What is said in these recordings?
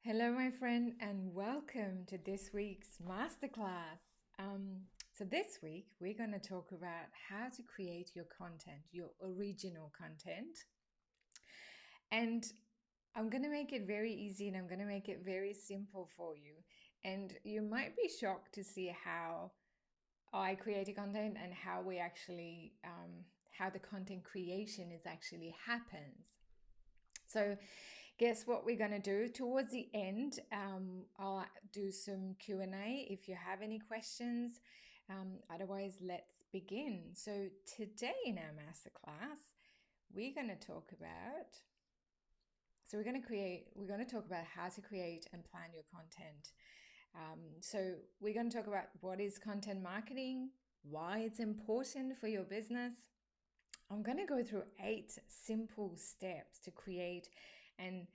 Hello, my friend, and welcome to this week's masterclass. So, this week we're going to talk about how to create your content, your original content. And I'm going to make it very easy and I'm going to make it very simple for you. And you might be shocked to see how I create a content and how we actually, how the content creation is actually happens. So, guess what we're going to do towards the end. I'll do some Q&A if you have any questions. Otherwise, let's begin. So today in our masterclass, we're going to talk about we're going to talk about how to create and plan your content. So we're going to talk about what is content marketing, why it's important for your business. I'm going to go through 8 simple steps to create and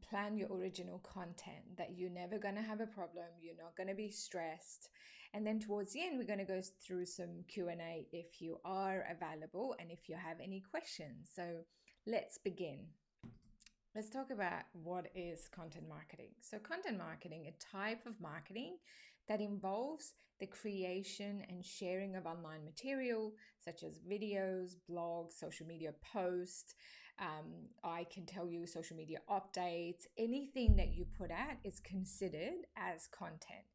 plan your original content that you're never going to have a problem, you're not going to be stressed. And then towards the end, we're going to go through some Q&A if you are available and if you have any questions. So let's begin. Let's talk about what is content marketing. So content marketing, a type of marketing that involves the creation and sharing of online material such as videos, blogs, social media posts. I can tell you social media updates, anything that you put out is considered as content.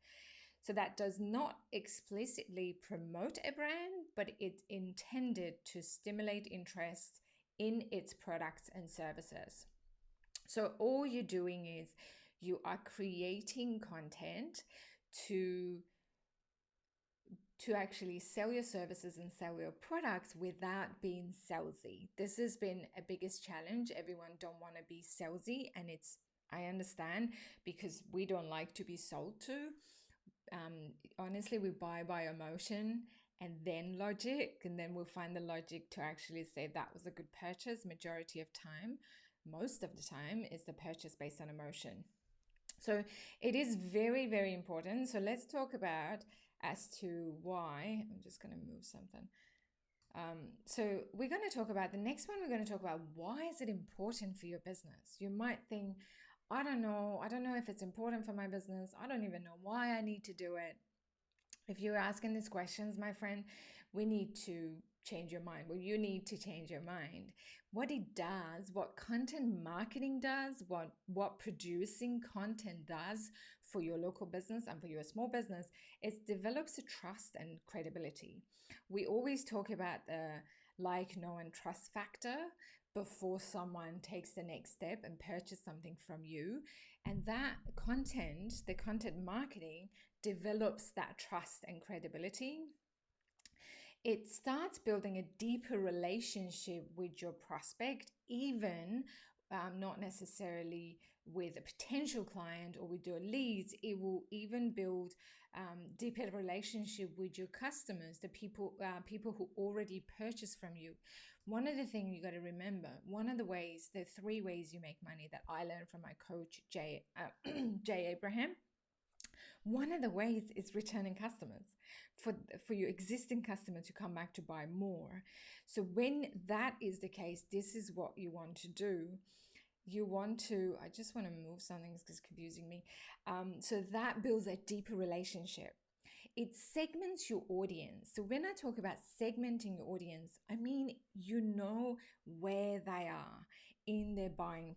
So that does not explicitly promote a brand, but it's intended to stimulate interest in its products and services. So all you're doing is you are creating content to actually sell your services and sell your products without being salesy. This has been a biggest challenge. Everyone don't want to be salesy, and I understand, because we don't like to be sold to. Honestly, we buy by emotion and then logic, and then we'll find the logic to actually say that was a good purchase. Majority of time, most of the time, is the purchase based on emotion. So it is very, very important. So let's talk about as to why. I'm just going to move something. So we're going to talk about the next one. We're going to talk about why is it important for your business. You might think, I don't know if it's important for my business. I don't even know why I need to do it. If you're asking these questions, my friend, we need to change your mind. Well, you need to change your mind. What it does, what content marketing does, what producing content does for your local business and for your small business, it develops a trust and credibility. We always talk about the like, know, and trust factor before someone takes the next step and purchase something from you. And that content, the content marketing, develops that trust and credibility. It starts building a deeper relationship with your prospect, even not necessarily with a potential client or with your leads. It will even build deeper relationship with your customers, the people who already purchase from you. One of the things you got to remember, one of the ways, the 3 ways you make money that I learned from my coach Jay Abraham. One of the ways is returning customers, for your existing customer to come back to buy more. So when that is the case, this is what you want to do. I just want to move something because it's confusing me. So that builds a deeper relationship. It segments your audience. So when I talk about segmenting your audience, I mean, you know where they are in their buying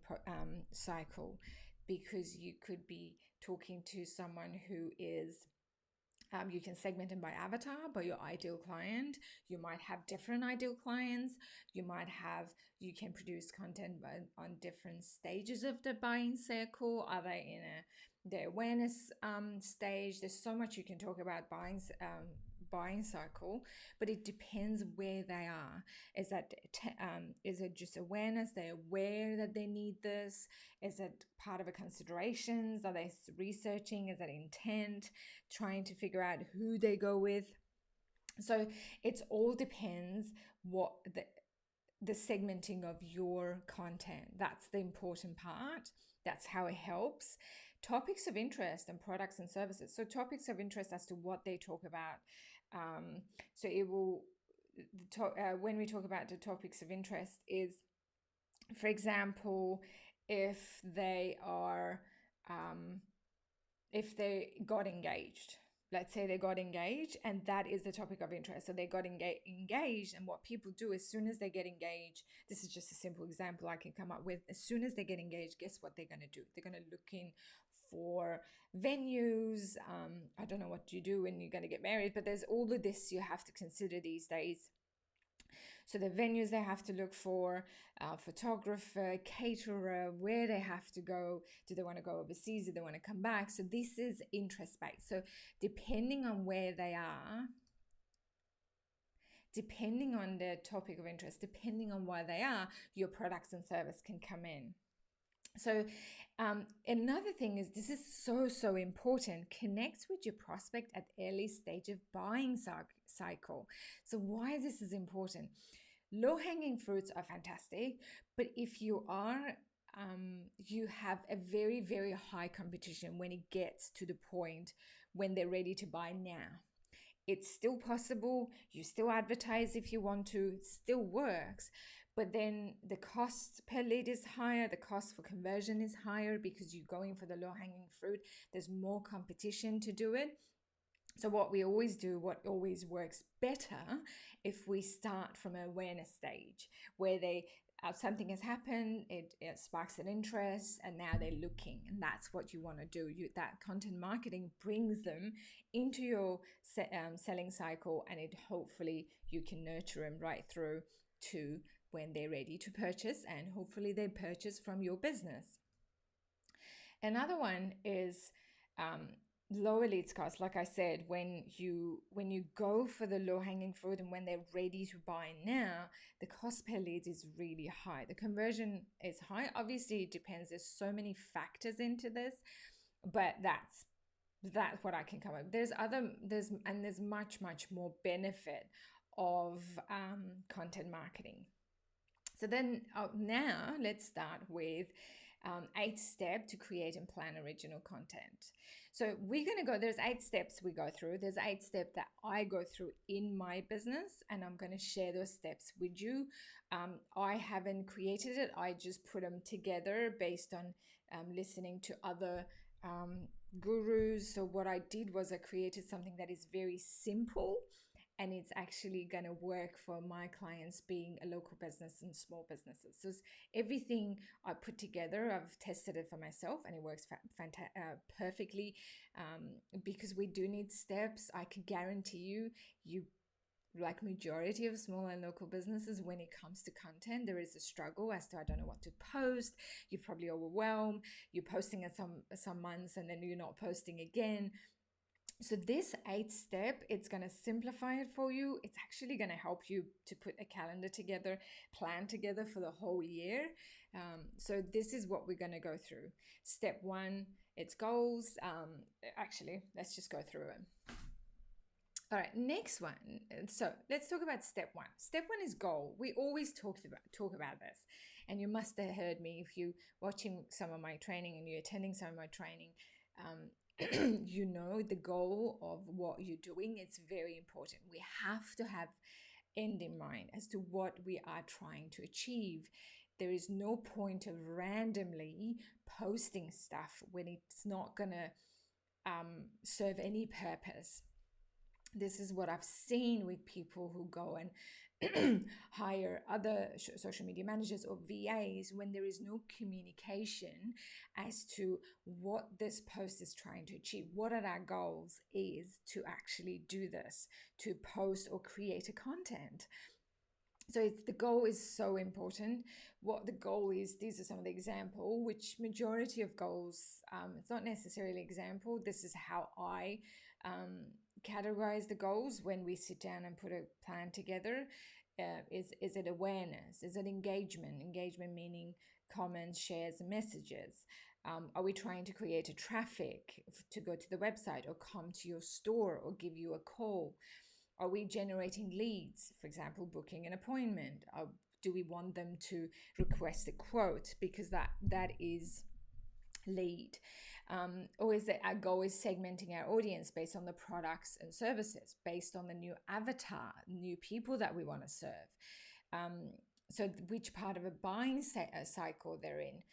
cycle, because you could be talking to someone who is you can segment them by avatar, by your ideal client. You might have different ideal clients. You can produce content on different stages of the buying cycle. Are they in the awareness stage? There's so much you can talk about buying cycle, but it depends where they are. Is it just awareness? They're aware that they need this? Is it part of a considerations? Are they researching? Is that intent? Trying to figure out who they go with? So it all depends what the segmenting of your content. That's the important part. That's how it helps. Topics of interest and products and services. So topics of interest as to what they talk about. So it will when we talk about the topics of interest is, for example, if they are if they got engaged. Let's say they got engaged and that is the topic of interest. So they got engaged, and what people do as soon as they get engaged, this is just a simple example I can come up with. As soon as they get engaged, guess what they're going to do? They're going to look in for venues. I don't know what you do when you're going to get married, but there's all of this you have to consider these days. So the venues they have to look for, photographer, caterer, where they have to go. Do they want to go overseas? Do they want to come back? So this is interest based. So depending on where they are, depending on their topic of interest, depending on where they are, your products and service can come in. So another thing is, this is so important, connect with your prospect at early stage of buying cycle. So why this is important? Low-hanging fruits are fantastic, but if you are you have a very high competition when it gets to the point when they're ready to buy now. It's still possible, you still advertise if you want to, it still works, but then the cost per lead is higher, the cost for conversion is higher because you're going for the low-hanging fruit. There's more competition to do it. So what we always do, what always works better, if we start from an awareness stage where they something has happened, it sparks an interest, and now they're looking, and that's what you want to do. That content marketing brings them into your selling cycle, and it hopefully you can nurture them right through to when they're ready to purchase, and hopefully they purchase from your business. Another one is lower leads cost. Like I said, when you go for the low-hanging fruit and when they're ready to buy now, the cost per lead is really high. The conversion is high. Obviously, it depends. There's so many factors into this, but that's what I can come up with. There's much more benefit of content marketing. So then now let's start with 8 steps to create and plan original content. So we're going to go, there's 8 steps we go through. There's 8 steps that I go through in my business, and I'm going to share those steps with you. I haven't created it. I just put them together based on listening to other gurus. So what I did was I created something that is very simple, and it's actually going to work for my clients being a local business and small businesses. So everything I put together, I've tested it for myself, and it works perfectly because we do need steps. I can guarantee you like majority of small and local businesses, when it comes to content, there is a struggle as to, I don't know what to post. You're probably overwhelmed. You're posting at some months and then you're not posting again. So this 8 step, it's going to simplify it for you. It's actually going to help you to put a calendar together, plan together for the whole year. So this is what we're going to go through. Step 1, it's goals. Actually, let's just go through it. All right, next one. So let's talk about step 1. Step 1 is goal. We always talk about this. And you must have heard me if you're watching some of my training and you're attending some of my training. You know the goal of what you're doing. It's very important. We have to have end in mind as to what we are trying to achieve. There is no point of randomly posting stuff when it's not going to serve any purpose. This is what I've seen with people who go and hire other social media managers or VAs when there is no communication as to what this post is trying to achieve. What are our goals is to actually do this, to post or create a content. So the goal is so important. What the goal is, these are some of the example, which majority of goals, it's not necessarily example. This is how I categorize the goals when we sit down and put a plan together. Is it awareness? Is it engagement? Engagement meaning comments, shares, and messages. Are we trying to create a traffic to go to the website or come to your store or give you a call? Are we generating leads? For example, booking an appointment. Do we want them to request a quote? Because that is lead. Or is it our goal is segmenting our audience based on the products and services, based on the new avatar, new people that we want to serve? So which part of a buying cycle they're in?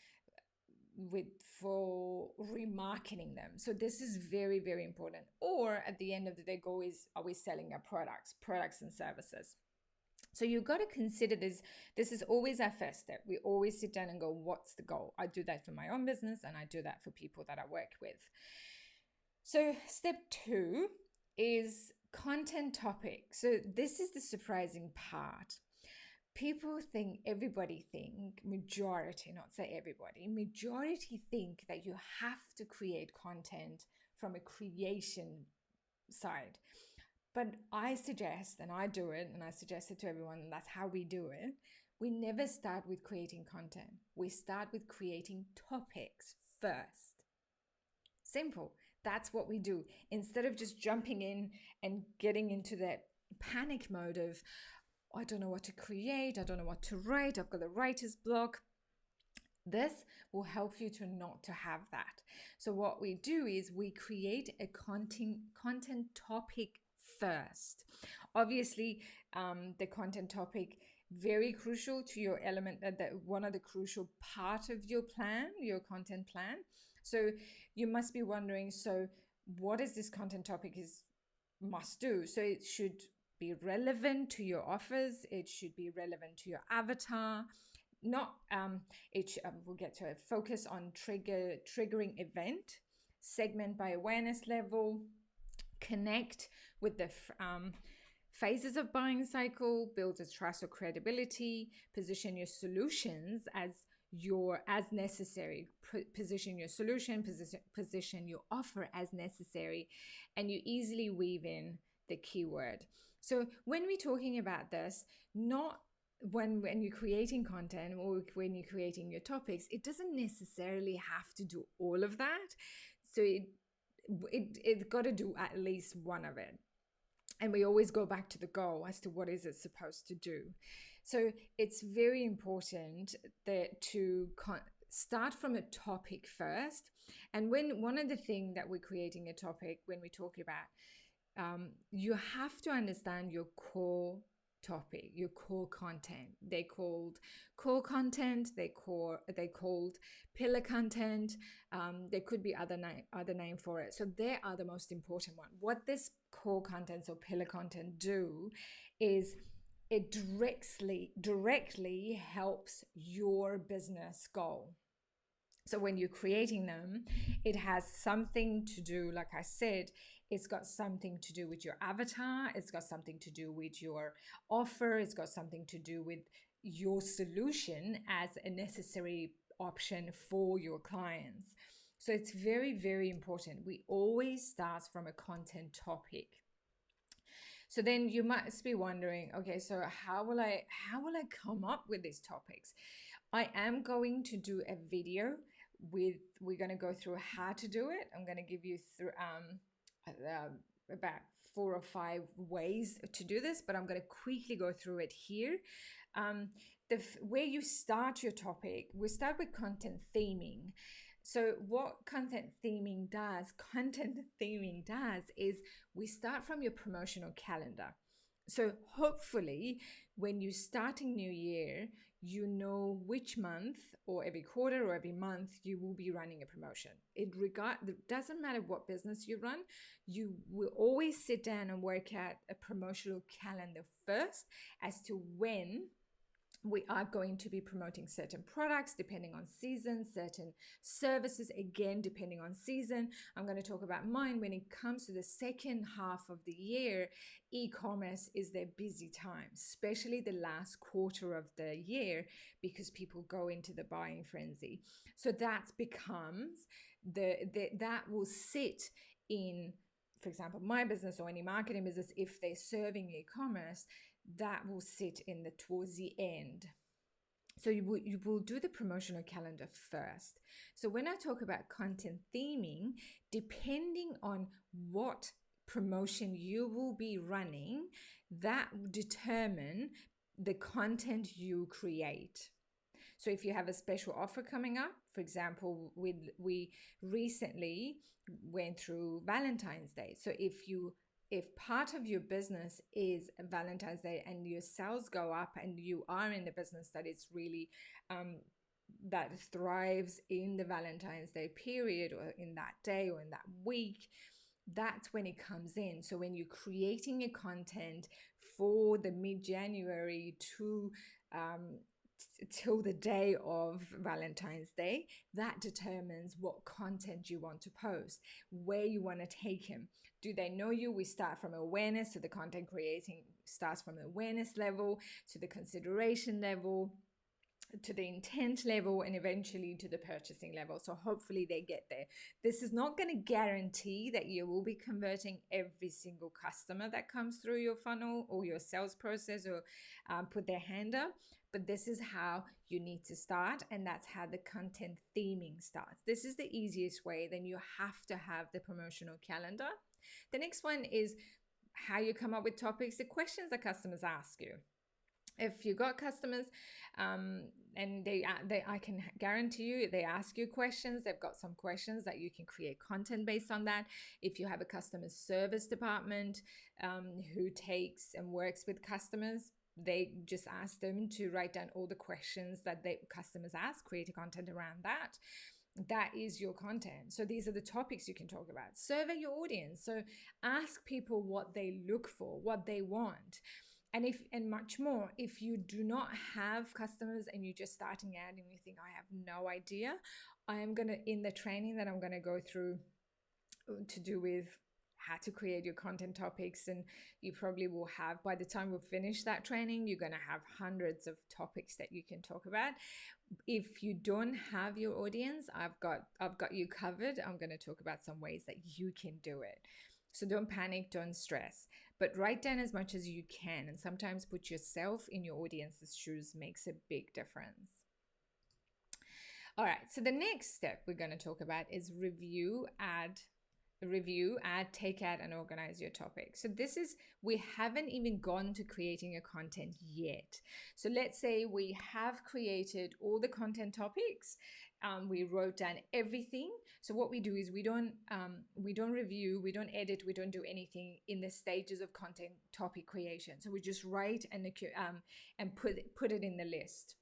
with for remarketing them. So this is very, very important. Or at the end of the day, goal is, are we selling our products and services? So you've got to consider this. This is always our first step. We always sit down and go, what's the goal? I do that for my own business, and I do that for people that I work with. So step 2 is content topic. So this is the surprising part. People think, majority, not say everybody, majority think that you have to create content from a creation side. But I suggest, and I do it, and I suggest it to everyone, and that's how we do it. We never start with creating content. We start with creating topics first. Simple. That's what we do. Instead of just jumping in and getting into that panic mode of, I don't know what to create, I don't know what to write, I've got a writer's block. This will help you to not to have that. So what we do is we create a content topic first. Obviously, the content topic, very crucial to your element, that one of the crucial part of your plan, your content plan. So you must be wondering, so what is this content topic is must do? So it should be relevant to your offers. It should be relevant to your avatar. Not we'll get to it. Focus on triggering event, segment by awareness level, connect with the phases of buying cycle, build a trust or credibility, position your solutions as necessary, position your solution, position your offer as necessary, and you easily weave in the keyword. So when we're talking about this, not when you're creating content or when you're creating your topics, it doesn't necessarily have to do all of that. So it's got to do at least one of it. And we always go back to the goal as to what is it supposed to do. So it's very important that to start from a topic first. And when one of the things that we're creating a topic, when we talk about, you have to understand your core topic, your core content. They called core content. They called pillar content. There could be other name for it. So they are the most important one. What this core contents or pillar content do is it directly helps your business goal. So when you're creating them, it has something to do, like I said, it's got something to do with your avatar. It's got something to do with your offer. It's got something to do with your solution as a necessary option for your clients. So it's very, very important. We always start from a content topic. So then you must be wondering, okay, so how will I come up with these topics? I am going to do a video we're going to go through how to do it. I'm going to give you through about 4 or 5 ways to do this, but I'm going to quickly go through it here. Where you start your topic, we start with content theming. So what content theming does is we start from your promotional calendar. So hopefully when you're starting new year, you know which month or every quarter or every month you will be running a promotion. It doesn't matter what business you run, you will always sit down and work out a promotional calendar first as to when we are going to be promoting certain products depending on season, certain services, again, depending on season. I'm going to talk about mine. When it comes to the second half of the year, e-commerce is their busy time, especially the last quarter of the year, because people go into the buying frenzy. So that becomes that will sit in, for example, my business or any marketing business, if they're serving e-commerce, that will sit towards the end. So you will do the promotional calendar first. So when I talk about content theming, depending on what promotion you will be running, that will determine the content you create. So if you have a special offer coming up, for example, we recently went through Valentine's Day. So if part of your business is Valentine's Day and your sales go up and you are in the business that it's really that thrives in the Valentine's Day period, or in that day, or in that week, that's when it comes in. So when you're creating a content for the mid-January to till the day of Valentine's Day, that determines what content you want to post, where you want to take him. Do they know you? We start from awareness. So the content creating starts from awareness level to the consideration level, to the intent level, and eventually to the purchasing level. So hopefully they get there. This is not going to guarantee that you will be converting every single customer that comes through your funnel or your sales process, or put their hand up. But this is how you need to start, and that's how the content theming starts. This is the easiest way. Then you have to have the promotional calendar. The next one is how you come up with topics, the questions that customers ask you. If you got customers, and I can guarantee you, they ask you questions. They've got some questions that you can create content based on that. If you have a customer service department who takes and works with customers, they just ask them to write down all the questions that customers ask, create a content around that. That is your content. So these are the topics you can talk about. Survey your audience. So ask people what they look for, what they want. And much more. If you do not have customers and you're just starting out and you think, I have no idea, I am going to, in the training that I'm going to go through to do with how to create your content topics, and you probably will have, by the time we finish that training, you're going to have hundreds of topics that you can talk about. If you don't have your audience, I've got you covered. I'm going to talk about some ways that you can do it. So don't panic, don't stress, but write down as much as you can. And sometimes put yourself in your audience's shoes makes a big difference. All right, so the next step we're going to talk about is review, add, take out, and organize your topic. So this is, we haven't even gone to creating a content yet. So let's say we have created all the content topics. We wrote down everything. So what we do is we don't review, we don't edit, we don't do anything in the stages of content topic creation. So we just write and put it in the list.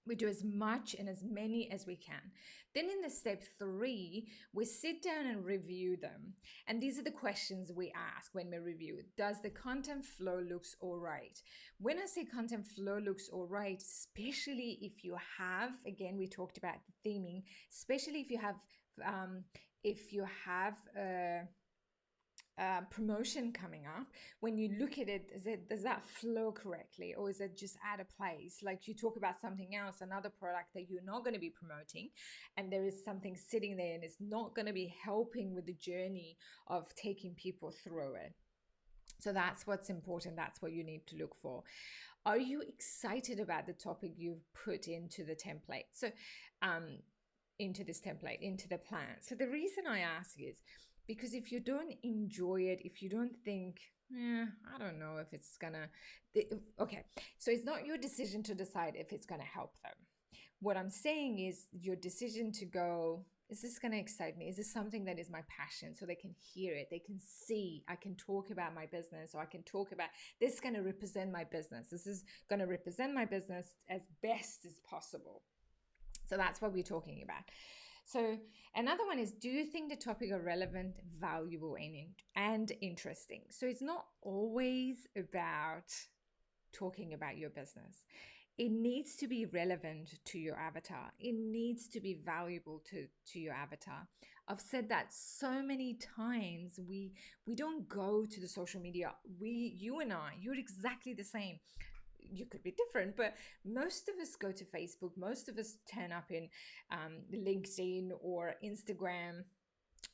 We do as much and as many as we can. Then in the step 3, we sit down and review them. And these are the questions we ask when we review. Does the content flow looks all right? When I say content flow looks all right, especially if you have, again, we talked about theming, especially if you have promotion coming up, when you look at it, does that flow correctly, or is it just out of place? Like you talk about something else, another product that you're not going to be promoting, and there is something sitting there and it's not going to be helping with the journey of taking people through it. So that's what's important. That's what you need to look for. Are you excited about the topic you've put into the template? So into this template, into the plan. So the reason I ask is because if you don't enjoy it, if you don't think, I don't know if it's gonna, okay, so it's not your decision to decide if it's gonna help them. What I'm saying is your decision to go, is this gonna excite me? Is this something that is my passion? So they can hear it, they can see, I can talk about my business, or I can talk about, this is gonna represent my business. This is gonna represent my business as best as possible. So that's what we're talking about. So another one is, do you think the topic are relevant, valuable, and interesting? So it's not always about talking about your business. It needs to be relevant to your avatar. It needs to be valuable to your avatar. I've said that so many times. We don't go to the social media. You and I, you're exactly the same. You could be different, but most of us go to Facebook. Most of us turn up in LinkedIn or Instagram,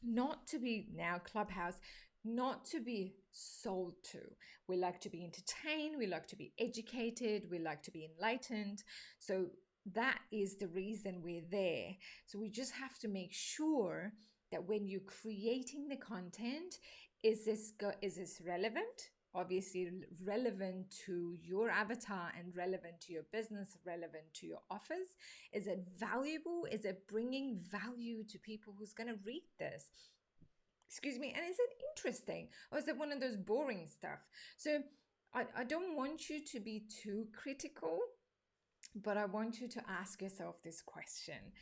not to be, now Clubhouse, not to be sold to. We like to be entertained. We like to be educated. We like to be enlightened. So that is the reason we're there. So we just have to make sure that when you're creating the content, is this relevant? Obviously relevant to your avatar and relevant to your business, relevant to your offers. Is it valuable? Is it bringing value to people who's going to read this? Excuse me. And is it interesting? Or is it one of those boring stuff? So I don't want you to be too critical. but I want you to ask yourself this question.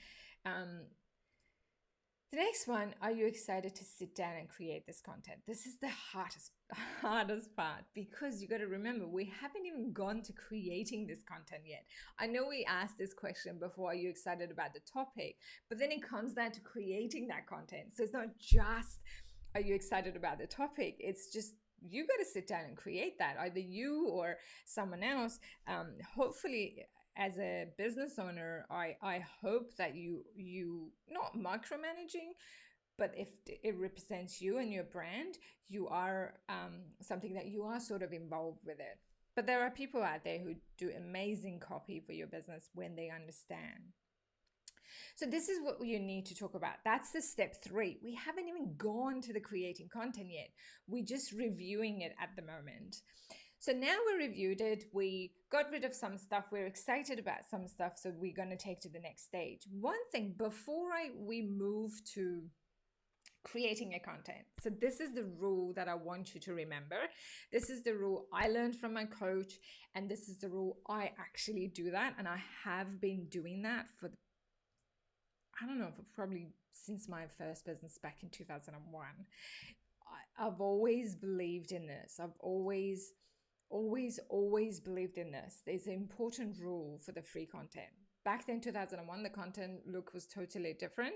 Um, the next one, are you excited to sit down and create this content? This is the hardest part, because you got to remember, we haven't even gone to creating this content yet. I know we asked this question before, are you excited about the topic? But then it comes down to creating that content. So it's not just, are you excited about the topic? It's just, you got to sit down and create that, either you or someone else. Hopefully, as a business owner, I hope that you not micromanaging, but if it represents you and your brand, you are something that you are sort of involved with it. But there are people out there who do amazing copy for your business when they understand. So this is what you need to talk about. That's the step 3. We haven't even gone to the creating content yet. We're just reviewing it at the moment. So now we reviewed it, we got rid of some stuff, we're excited about some stuff, so we're going to take to the next stage. One thing before we move to creating a content. So this is the rule that I want you to remember. This is the rule I learned from my coach, and this is the rule I actually do that, and I have been doing that for I don't know, for probably since my first business back in 2001. I've always believed in this. I've always believed in this. There's an important rule for the free content. Back then, 2001, the content look was totally different.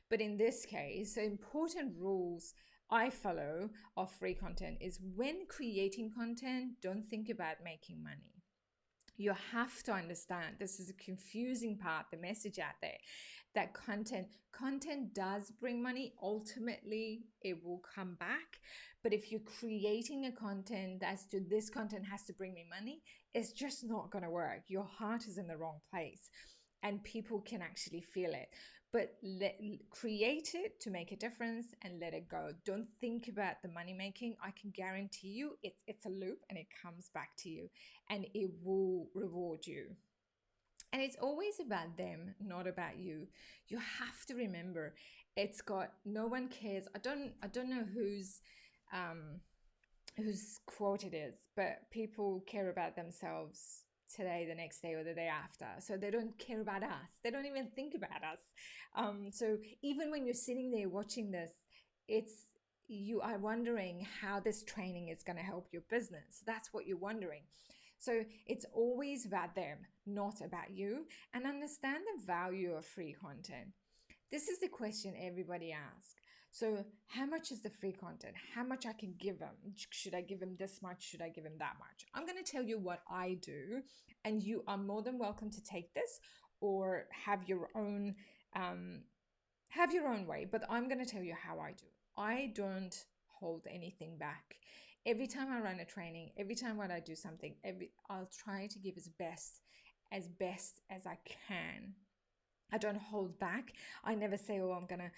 But in this case, the important rules I follow of free content is, when creating content, don't think about making money. You have to understand, this is a confusing part, the message out there, that content does bring money. Ultimately, it will come back. But if you're creating a content as to, this content has to bring me money, it's just not going to work. Your heart is in the wrong place, and people can actually feel it. But create it to make a difference and let it go. Don't think about the money making. I can guarantee you it's a loop, and it comes back to you, and it will reward you. And it's always about them, not about you. You have to remember, it's got, no one cares. I don't know whose quote it is, but people care about themselves today, the next day, or the day after. So they don't care about us. They don't even think about us. So even when you're sitting there watching this, you are wondering how this training is going to help your business. That's what you're wondering. So it's always about them, not about you. And understand the value of free content. This is the question everybody asks. So how much is the free content? How much I can give them? Should I give them this much? Should I give them that much? I'm going to tell you what I do, and you are more than welcome to take this or have your own way. But I'm going to tell you how I do. I don't hold anything back. Every time I run a training, every time when I do something, I'll try to give as best as I can. I don't hold back. I never say, oh, I'm gonna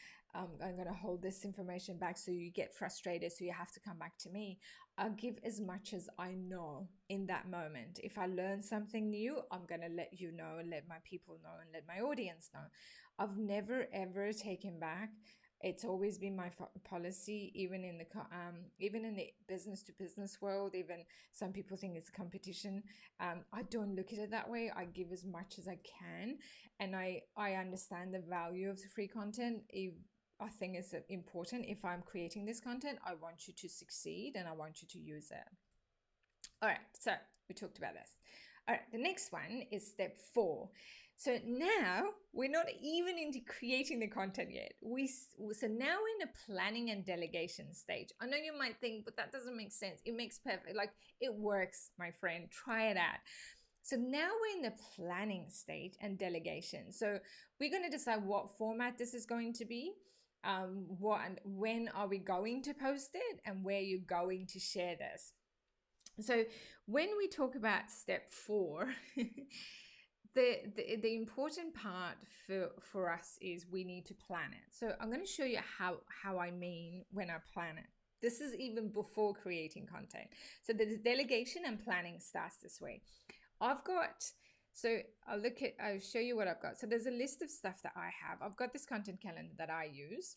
hold this information back so you get frustrated, so you have to come back to me. I'll give as much as I know in that moment. If I learn something new, I'm gonna let you know, and let my people know, and let my audience know. I've never ever taken back. It's always been my policy, even in the business to business world. Even some people think it's a competition. I don't look at it that way. I give as much as I can, and I understand the value of the free content. I think it's important. If I'm creating this content, I want you to succeed, and I want you to use it. All right, so we talked about this. All right, the next one is step 4. So now we're not even into creating the content yet. So now we're in a planning and delegation stage. I know you might think, but that doesn't make sense. It makes perfect, like it works, my friend. Try it out. So now we're in the planning stage and delegation. So we're going to decide what format this is going to be, what and when are we going to post it, and where you're going to share this. So when we talk about step 4, the important part for us is we need to plan it. So I'm going to show you how I mean when I plan it. This is even before creating content. So the delegation and planning starts this way. I'll show you what I've got. So there's a list of stuff that I have. I've got this content calendar that I use.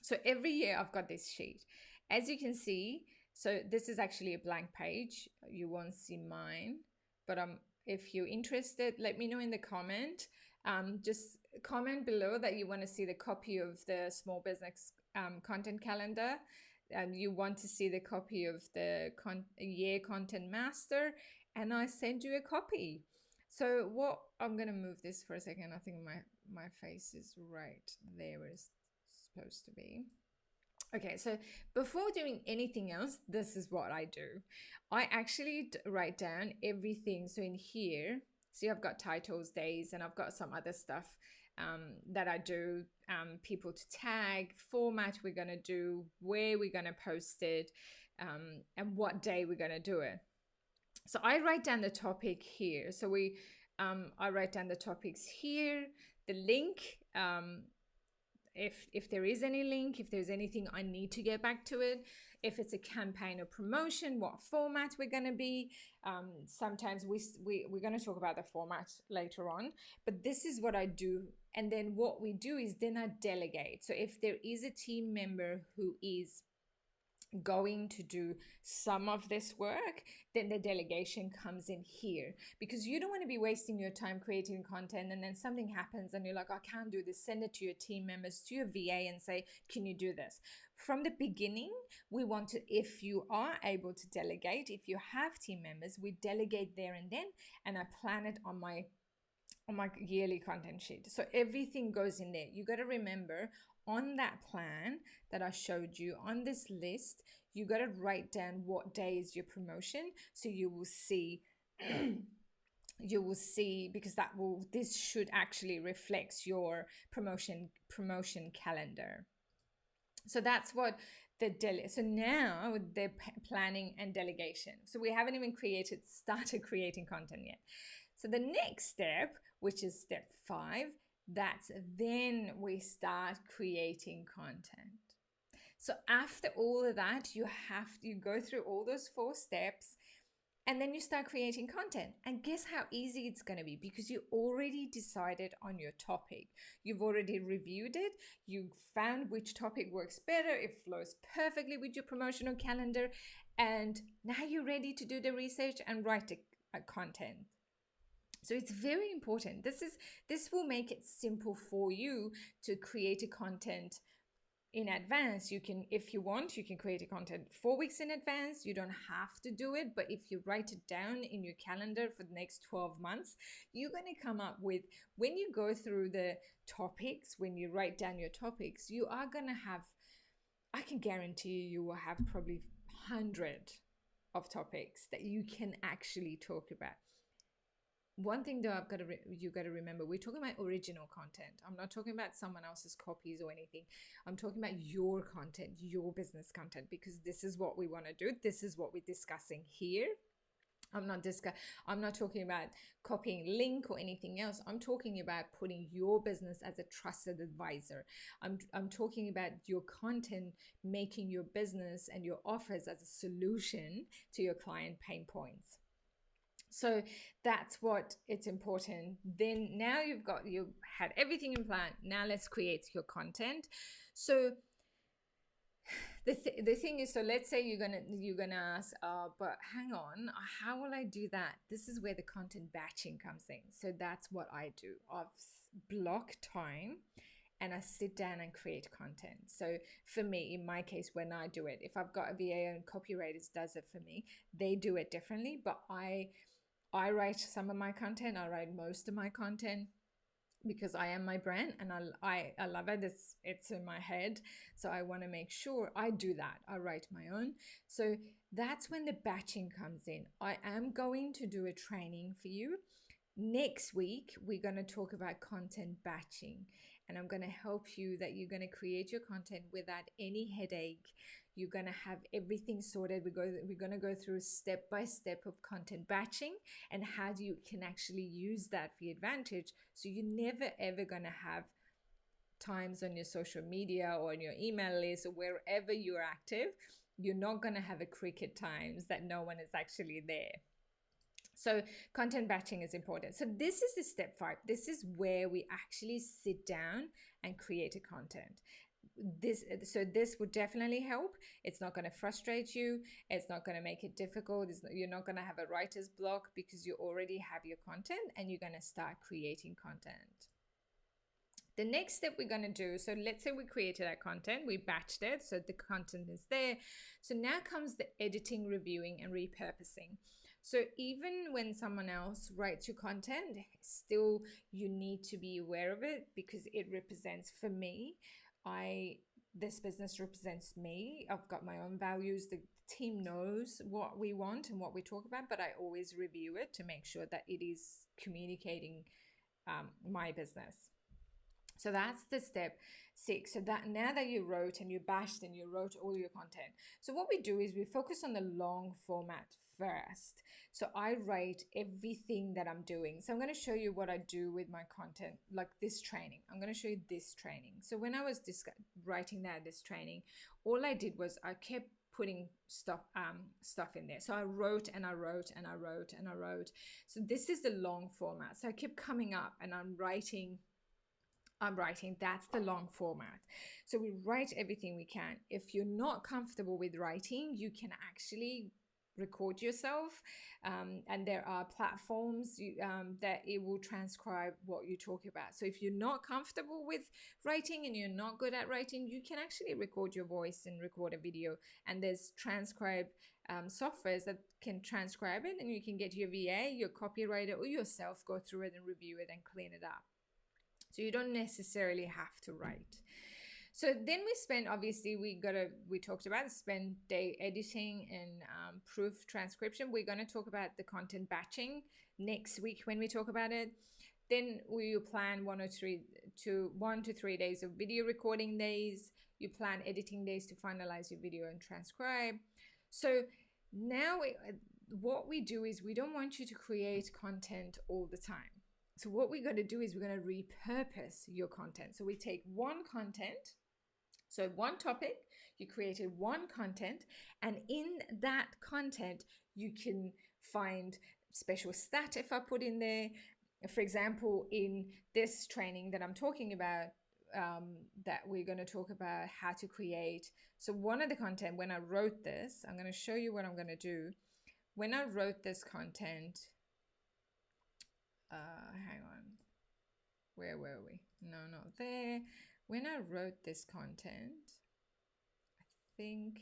So every year I've got this sheet. As you can see, so this is actually a blank page. You won't see mine, but if you're interested, let me know in the comment. Just comment below that you want to see the copy of the small business content calendar. You want to see the copy of the year content master, and I send you a copy. So what, I'm going to move this for a second. I think my face is right there where it's supposed to be. Okay, so before doing anything else, this is what I do. I actually write down everything. So in here, see, I've got titles, days, and I've got some other stuff that I do, people to tag, format we're going to do, where we're going to post it, and what day we're going to do it. So I write down the topic here. So I write down the topics here, the link, if there is any link, if there's anything I need to get back to it, if it's a campaign or promotion, what format we're going to be. Sometimes we're going to talk about the format later on, but this is what I do. And then what we do is then I delegate. So if there is a team member who is going to do some of this work, then the delegation comes in here, because you don't want to be wasting your time creating content and then something happens and you're like, I can't do this. Send it to your team members, to your VA, and say, can you do this? From the beginning, we want to, if you are able to delegate, if you have team members, we delegate there and then, and I plan it on my yearly content sheet. So everything goes in there. You got to remember, on that plan that I showed you, on this list, you got to write down what day is your promotion. So you will see, because this should actually reflect your promotion calendar. So that's what so now the planning and delegation. So we haven't even started creating content yet. So the next step, which is step 5, that's then we start creating content. So after all of that, you go through all those 4 steps, and then you start creating content. And guess how easy it's going to be, because you already decided on your topic. You've already reviewed it. You found which topic works better. It flows perfectly with your promotional calendar. And now you're ready to do the research and write a content. So it's very important. This will make it simple for you to create a content in advance. You can, if you want, you can create a content 4 weeks in advance. You don't have to do it, but if you write it down in your calendar for the next 12 months, you're going to come up with, when you go through the topics, when you write down your topics, you are going to have, I can guarantee you will have probably 100 of topics that you can actually talk about. One thing though, you got to remember, we're talking about original content. I'm not talking about someone else's copies or anything. I'm talking about your content, your business content, because this is what we want to do. This is what we're discussing here. I'm not talking about copying link or anything else. I'm talking about putting your business as a trusted advisor. I'm talking about your content, making your business and your offers as a solution to your client pain points. So that's what it's important. Then now you had everything in plan. Now let's create your content. So the thing is, so let's say you're gonna ask, but hang on, how will I do that? This is where the content batching comes in. So that's what I do. I've blocked time and I sit down and create content. So for me, in my case, when I do it, if I've got a VA and copywriters does it for me, they do it differently, but I write some of my content. I write most of my content because I am my brand and I love it. It's in my head. So I want to make sure I do that. I write my own. So that's when the batching comes in. I am going to do a training for you. Next week, we're going to talk about content batching, and I'm going to help you that you're going to create your content without any headache. You're going to have everything sorted. We're going to go through step by step of content batching and how you can actually use that for your advantage. So you're never ever going to have times on your social media or on your email list or wherever you're active, you're not going to have a cricket times that no one is actually there. So content batching is important. So this is the step 5. This is where we actually sit down and create a content. this would definitely help. It's not going to frustrate you. It's not going to make it difficult. You're not going to have a writer's block because you already have your content and you're going to start creating content. The next step we're going to do, so let's say we created our content, we batched it, so the content is there. So now comes the editing, reviewing, and repurposing. So even when someone else writes your content, still you need to be aware of it because it represents, for me, this business represents me. I've got my own values. The team knows what we want and what we talk about, but I always review it to make sure that it is communicating my business. So that's the step 6. So that now that you wrote and you bashed and you wrote all your content. So what we do is we focus on the long format first. So I write everything that I'm doing. So I'm going to show you what I do with my content, like this training. I'm going to show you this training. So when I was writing this training, all I did was I kept putting stuff in there. So I wrote and I wrote and I wrote and I wrote. So this is the long format. So I kept coming up and I'm writing, that's the long format. So we write everything we can. If you're not comfortable with writing, you can actually record yourself, and there are platforms that it will transcribe what you talk about. So if you're not comfortable with writing and you're not good at writing, you can actually record your voice and record a video, and there's transcribe softwares that can transcribe it, and you can get your VA, your copywriter, or yourself go through it and review it and clean it up. So you don't necessarily have to write. So then we spend, obviously, we talked about spend day editing and proof transcription. We're going to talk about the content batching next week when we talk about it. Then we plan 1 to 3 days of video recording days. You plan editing days to finalize your video and transcribe. So now what we do is we don't want you to create content all the time. So what we're going to do is we're going to repurpose your content. So we take one content, so one topic, you created one content, and in that content, you can find special stat if I put in there. For example, in this training that I'm talking about, that we're going to talk about how to create. So one of the content, when I wrote this, I'm going to show you what I'm going to do. When I wrote this content, hang on, where were we? No, not there. When I wrote this content, I think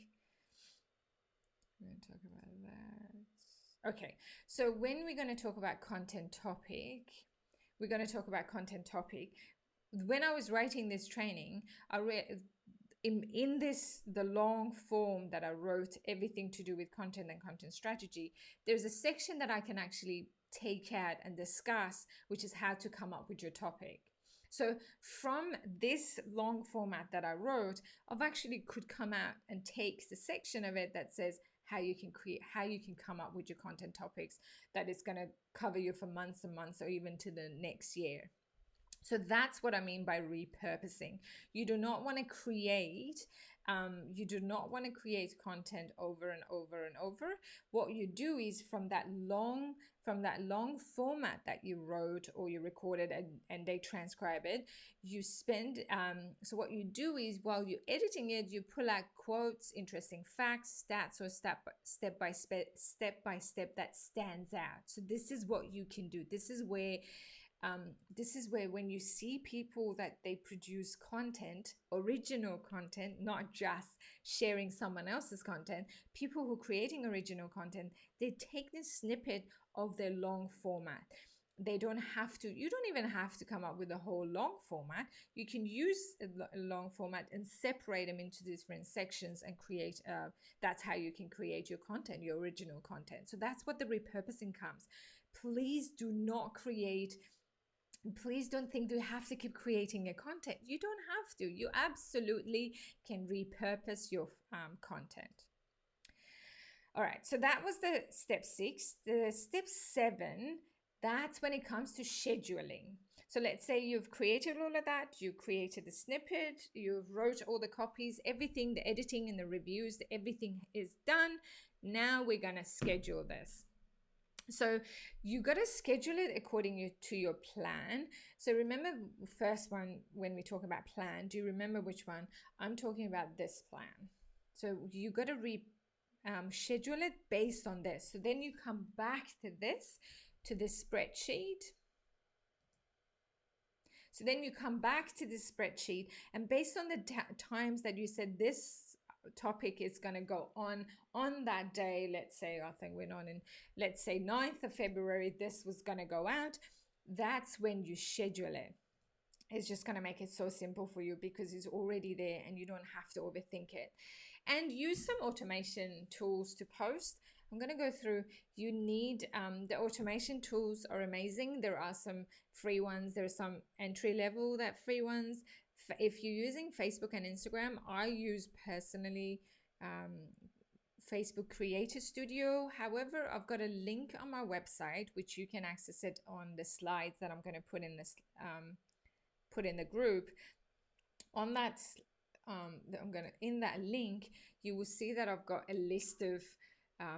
we're going to talk about that. Okay, so when we're going to talk about content topic, we're going to talk about content topic. When I was writing this training, I read in the long form that I wrote, everything to do with content and content strategy, there's a section that I can actually take out and discuss, which is how to come up with your topic. So from this long format that I wrote, I've actually could come out and take the section of it that says how you can come up with your content topics that is going to cover you for months and months or even to the next year. So that's what I mean by repurposing. You do not want to create content over and over and over. What you do is from that long format that you wrote or you recorded and they transcribe it, you spend, so what you do is while you're editing it, you pull out quotes, interesting facts, stats, or step by step that stands out. So this is what you can do. This is where when you see people that they produce content, original content, not just sharing someone else's content, people who are creating original content, they take this snippet of their long format. You don't even have to come up with a whole long format. You can use a long format and separate them into different sections and create, that's how you can create your content, your original content. So that's what the repurposing comes. Please don't think you have to keep creating a content. You don't have to. You absolutely can repurpose your content. All right, so that was the step 6. The step 7, that's when it comes to scheduling. So let's say you've created all of that, you created the snippet, you've wrote all the copies, everything, the editing and the reviews, everything is done. Now we're gonna schedule this. So you got to schedule it according to your plan. So remember, first one, when we talk about plan, do you remember which one? I'm talking about this plan. So you got to schedule it based on this. So then you come back to this spreadsheet. So then you come back to this spreadsheet, and based on the times that you said this topic is going to go on that day, let's say, I think we're not in, let's say 9th of February, this was going to go out. That's when you schedule it. It's just going to make it so simple for you because it's already there and you don't have to overthink it. And use some automation tools to post. I'm going to go through. You need the automation tools are amazing. There are some free ones. There are some entry level free ones. If you're using Facebook and Instagram, I use personally Facebook Creator Studio. However, I've got a link on my website which you can access it on the slides that I'm going to put in this put in the group. On that in that link, you will see that I've got a list of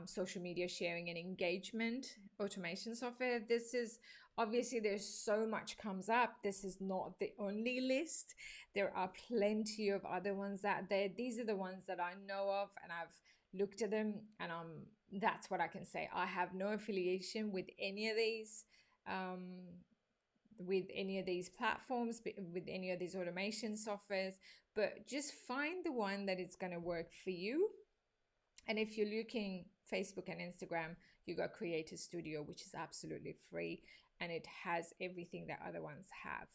social media sharing and engagement automation software. This is obviously, there's so much comes up. This is not the only list. There are plenty of other ones out there. These are the ones that I know of, and I've looked at them, and that's what I can say. I have no affiliation with any of these platforms, with any of these automation softwares, but just find the one that is going to work for you. And if you're looking Facebook and Instagram, you got Creator Studio, which is absolutely free, and it has everything that other ones have.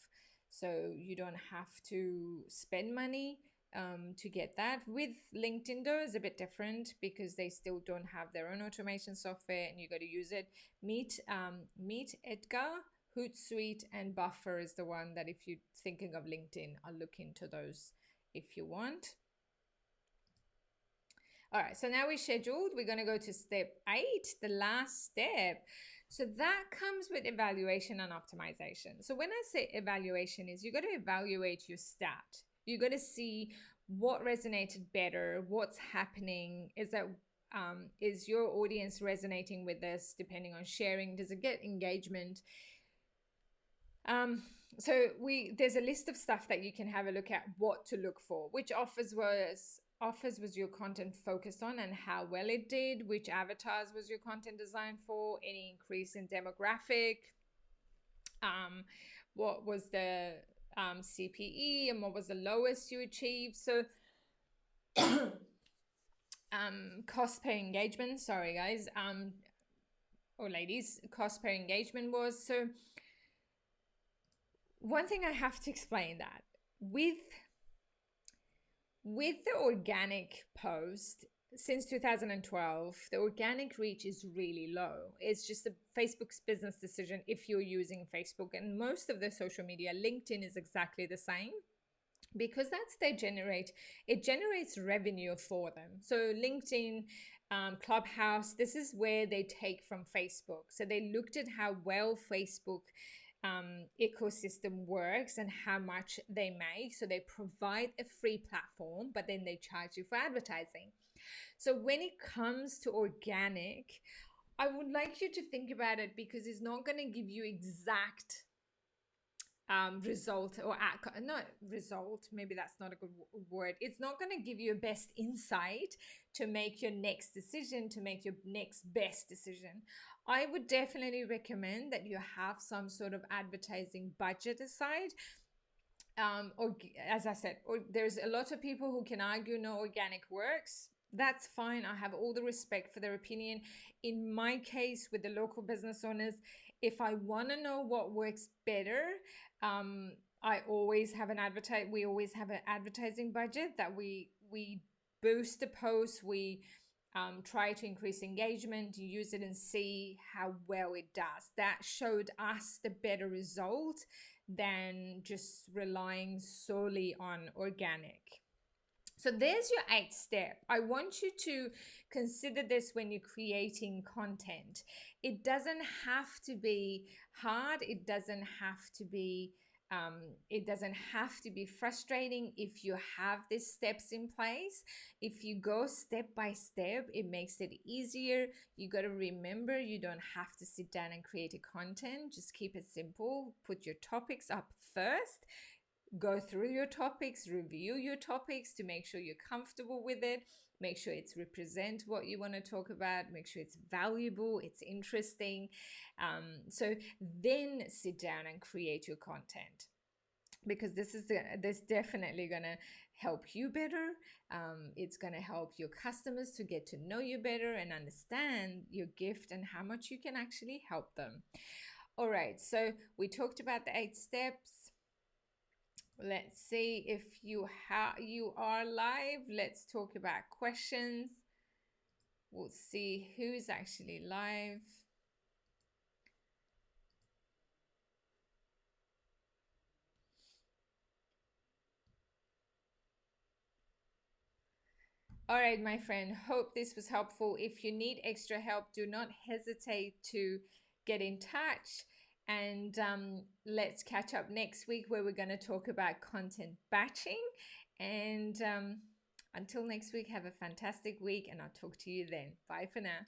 So you don't have to spend money to get that. With LinkedIn though, is a bit different because they still don't have their own automation software, and you got to use it. Meet Edgar, Hootsuite, and Buffer is the one that, if you're thinking of LinkedIn, I'll look into those if you want. All right, so now we're scheduled. We're going to go to step 8, the last step. So that comes with evaluation and optimization. So when I say evaluation, is you got to evaluate your stat. You got to see what resonated better, what's happening. Is your audience resonating with this? Depending on sharing, does it get engagement? So there's a list of stuff that you can have a look at, what to look for, which offers was your content focused on and how well it did, which avatars was your content designed for, any increase in demographic, what was the CPE, and what was the lowest you achieved. So cost per engagement, sorry guys, or ladies, cost per engagement was. So one thing I have to explain, that with the organic post, since 2012, the organic reach is really low. It's just Facebook's business decision if you're using Facebook, and most of the social media. LinkedIn is exactly the same, because it generates revenue for them. So LinkedIn, Clubhouse, this is where they take from Facebook. So they looked at how well Facebook ecosystem works and how much they make. So they provide a free platform, but then they charge you for advertising. So when it comes to organic, I would like you to think about it, because it's not going to give you exact result, or not result, maybe that's not a good word. It's not going to give you a best insight to make your next decision, to make your next best decision. I would definitely recommend that you have some sort of advertising budget aside. Or as I said, there's a lot of people who can argue no organic works. That's fine. I have all the respect for their opinion. In my case, with the local business owners, if I want to know what works better, I always have we always have an advertising budget that we boost the post. We try to increase engagement, use it and see how well it does. That showed us the better result than just relying solely on organic. So there's your 8th step. I want you to consider this when you're creating content. It doesn't have to be hard. It doesn't have to be It doesn't have to be frustrating if you have these steps in place. If you go step by step, it makes it easier. You got to remember, you don't have to sit down and create a content. Just keep it simple. Put your topics up first. Go through your topics, review your topics to make sure you're comfortable with it. Make sure it's represent what you want to talk about. Make sure it's valuable, it's interesting. So then sit down and create your content, because this definitely gonna help you better. It's gonna help your customers to get to know you better and understand your gift and how much you can actually help them. All right, so we talked about the 8 steps. Let's see if you are live. Let's talk about questions. We'll see who's actually live. All right, my friend, hope this was helpful. If you need extra help, do not hesitate to get in touch. And let's catch up next week, where we're going to talk about content batching. And until next week, have a fantastic week, and I'll talk to you then. Bye for now.